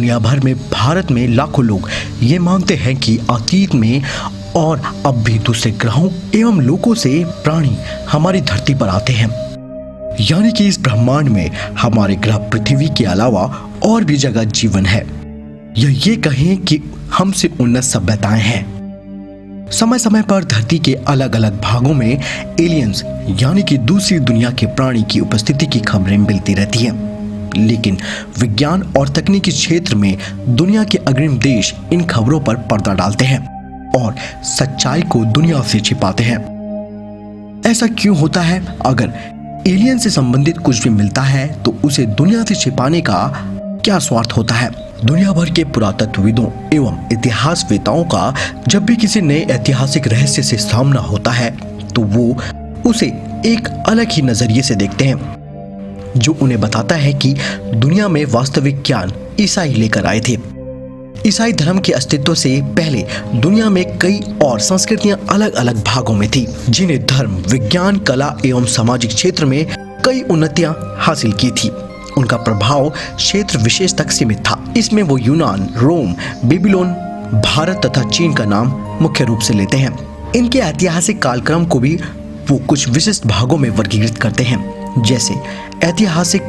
दुनिया भर में भारत में लाखों लोग ये मानते हैं कि अतीत में और अब भी दूसरे ग्रहों एवं लोकों से प्राणी हमारी धरती पर आते हैं। यानी कि इस ब्रह्मांड में हमारे ग्रह पृथ्वी के अलावा और भी जगह जीवन है, या ये कहें कि हमसे उन्नत सभ्यताएं हैं। समय समय पर धरती के अलग अलग भागों में एलियंस यानी कि दूसरी दुनिया के प्राणी की उपस्थिति की खबरें मिलती रहती हैं। लेकिन विज्ञान और तकनीकी क्षेत्र में दुनिया के अग्रणी देश इन खबरों पर पर्दा डालते हैं और सच्चाई को दुनिया से छिपाते हैं। ऐसा क्यों होता है? अगर एलियन से संबंधित कुछ भी मिलता है तो उसे दुनिया से छिपाने का क्या स्वार्थ होता है? दुनिया भर के पुरातत्वविदों एवं इतिहासवेताओं का जब भी किसी नए ऐतिहासिक रहस्य से सामना होता है तो वो उसे एक अलग ही नजरिए से देखते हैं, जो उन्हें बताता है कि दुनिया में वास्तविक ज्ञान ईसाई लेकर आए थे। ईसाई धर्म के अस्तित्व से पहले दुनिया में कई और संस्कृतियां अलग अलग भागों में थी, जिन्हें धर्म, विज्ञान, कला एवं सामाजिक क्षेत्र में कई उन्नतियां हासिल की थी। उनका प्रभाव क्षेत्र विशेष तक सीमित था। इसमें वो यूनान, रोम, बेबीलोन, भारत तथा चीन का नाम मुख्य रूप से लेते हैं। इनके ऐतिहासिक कालक्रम को भी वो कुछ विशिष्ट भागों में वर्गीकृत करते हैं, जैसे ऐतिहासिक,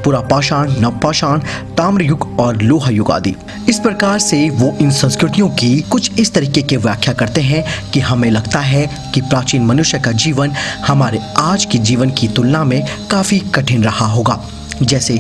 पुरापाषाण, नवपाषाण, ताम्र युग और लोहा युग आदि। इस प्रकार से वो इन संस्कृतियों की कुछ इस तरीके की व्याख्या करते हैं कि हमें लगता है कि प्राचीन मनुष्य का जीवन हमारे आज के जीवन की तुलना में काफी कठिन रहा होगा। जैसे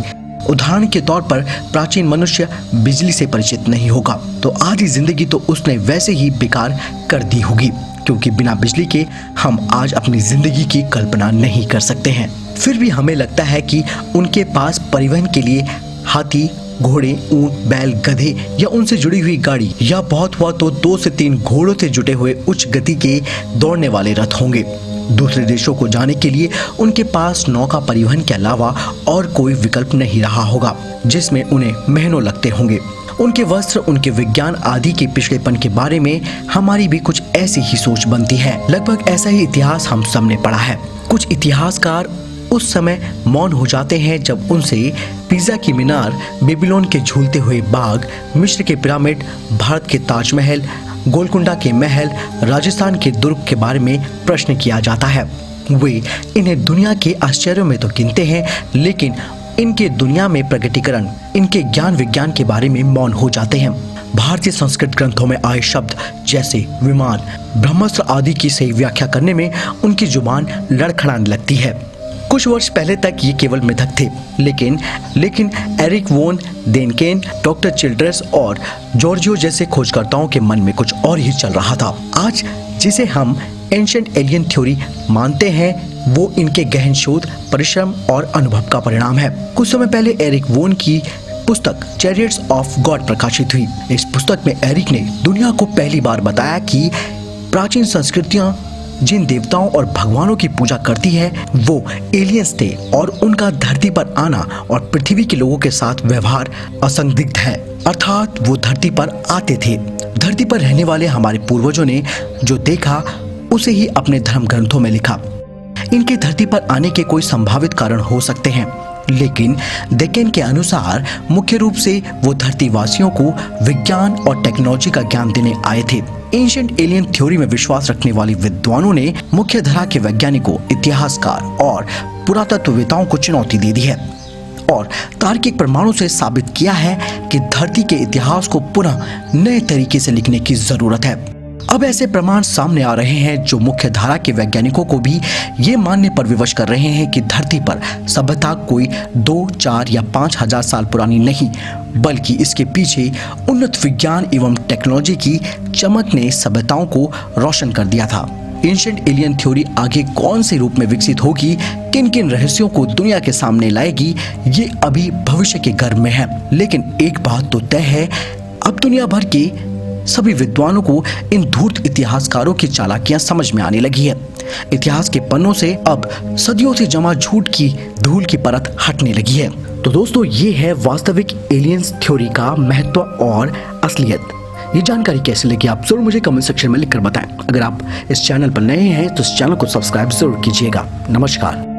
उदाहरण के तौर पर प्राचीन मनुष्य बिजली से परिचित नहीं होगा तो आधी जिंदगी तो उसने वैसे ही बेकार कर दी होगी, क्योंकि बिना बिजली के हम आज अपनी जिंदगी की कल्पना नहीं कर सकते हैं। फिर भी हमें लगता है कि उनके पास परिवहन के लिए हाथी, घोड़े, ऊंट, बैल, गधे या उनसे जुड़ी हुई गाड़ी या बहुत हुआ तो 2 से 3 घोड़ों से जुटे हुए उच्च गति के दौड़ने वाले रथ होंगे। दूसरे देशों को जाने के लिए उनके पास नौका परिवहन के अलावा और कोई विकल्प नहीं रहा होगा, जिसमें उन्हें महीनों लगते होंगे। उनके वस्त्र, उनके विज्ञान आदि के पिछड़ेपन के बारे में हमारी भी कुछ ऐसी ही सोच बनती है। लगभग ऐसा ही इतिहास हम सबने पढ़ा है। कुछ इतिहासकार उस समय मौन हो जाते हैं जब उनसे पिज़ा की मीनार, बेबीलोन के झूलते हुए बाग, मिस्र के पिरामिड, भारत के ताजमहल, गोलकुंडा के महल, राजस्थान के दुर्ग के बारे में प्रश्न किया जाता है। वे इन्हें दुनिया के आश्चर्यों में तो गिनते हैं, लेकिन इनके दुनिया में प्रकटीकरण, इनके ज्ञान विज्ञान के बारे में मौन हो जाते हैं। भारतीय संस्कृत ग्रंथों में आए शब्द जैसे विमान, ब्रह्मास्त्र आदि की सही व्याख्या करने में उनकी जुबान लड़खड़ाने लगती है। कुछ वर्ष पहले तक ये केवल मिथक थे, लेकिन एरिक वोन डेनकेन, डॉक्टर चिल्ड्रेस और जॉर्जियो जैसे खोजकर्ताओं के मन में कुछ और ही चल रहा था। आज जिसे हम एंशिएंट एलियन थ्योरी मानते हैं, वो इनके गहन शोध, परिश्रम और अनुभव का परिणाम है। कुछ समय पहले एरिक वोन की पुस्तक चैरियट्स ऑफ गॉड प्रकाशित हुई। इस पुस्तक में एरिक ने दुनिया को पहली बार बताया कि प्राचीन संस्कृतियां जिन देवताओं और भगवानों की पूजा करती है वो एलियंस थे और उनका धरती पर आना और पृथ्वी के लोगों के साथ व्यवहार असंदिग्ध है, अर्थात वो धरती पर आते थे। धरती पर रहने वाले हमारे पूर्वजों ने जो देखा उसे ही अपने धर्म ग्रंथों में लिखा। इनके धरती पर आने के कोई संभावित कारण हो सकते हैं, लेकिन डेकेन के अनुसार मुख्य रूप से वो धरती वासियों को विज्ञान और टेक्नोलॉजी का ज्ञान देने आए थे। एंशिएंट एलियन थ्योरी में विश्वास रखने वाले विद्वानों ने मुख्य धारा के वैज्ञानिकों, इतिहासकार और पुरातत्ववेताओं को चुनौती दे दी है और तार्किक प्रमाणों से साबित किया है कि धरती के इतिहास को पुनः नए तरीके से लिखने की जरूरत है। अब ऐसे प्रमाण सामने आ रहे हैं जो मुख्य धारा के वैज्ञानिकों को भी ये मानने पर विवश कर रहे हैं कि धरती पर सभ्यता कोई 2, 4 या 5 हजार साल पुरानी नहीं, बल्कि इसके पीछे उन्नत विज्ञान एवं टेक्नोलॉजी की चमक ने सभ्यताओं को रोशन कर दिया था। एंशिएंट एलियन थ्योरी आगे कौन से रूप में विकसित होगी, किन किन रहस्यों को दुनिया के सामने लाएगी, ये अभी भविष्य के गर्भ में है। लेकिन एक बात तो तय है, अब दुनिया भर के सभी विद्वानों को इन धूर्त इतिहासकारों की चालाकियां समझ में आने लगी है। इतिहास के पन्नों से अब सदियों से जमा झूठ की धूल की परत हटने लगी है। तो दोस्तों, ये है वास्तविक एलियंस थ्योरी का महत्व और असलियत। ये जानकारी कैसी लगी आप जरूर मुझे कमेंट सेक्शन में लिखकर बताएं। अगर आप इस चैनल पर नए हैं तो इस चैनल को सब्सक्राइब जरूर कीजिएगा। नमस्कार।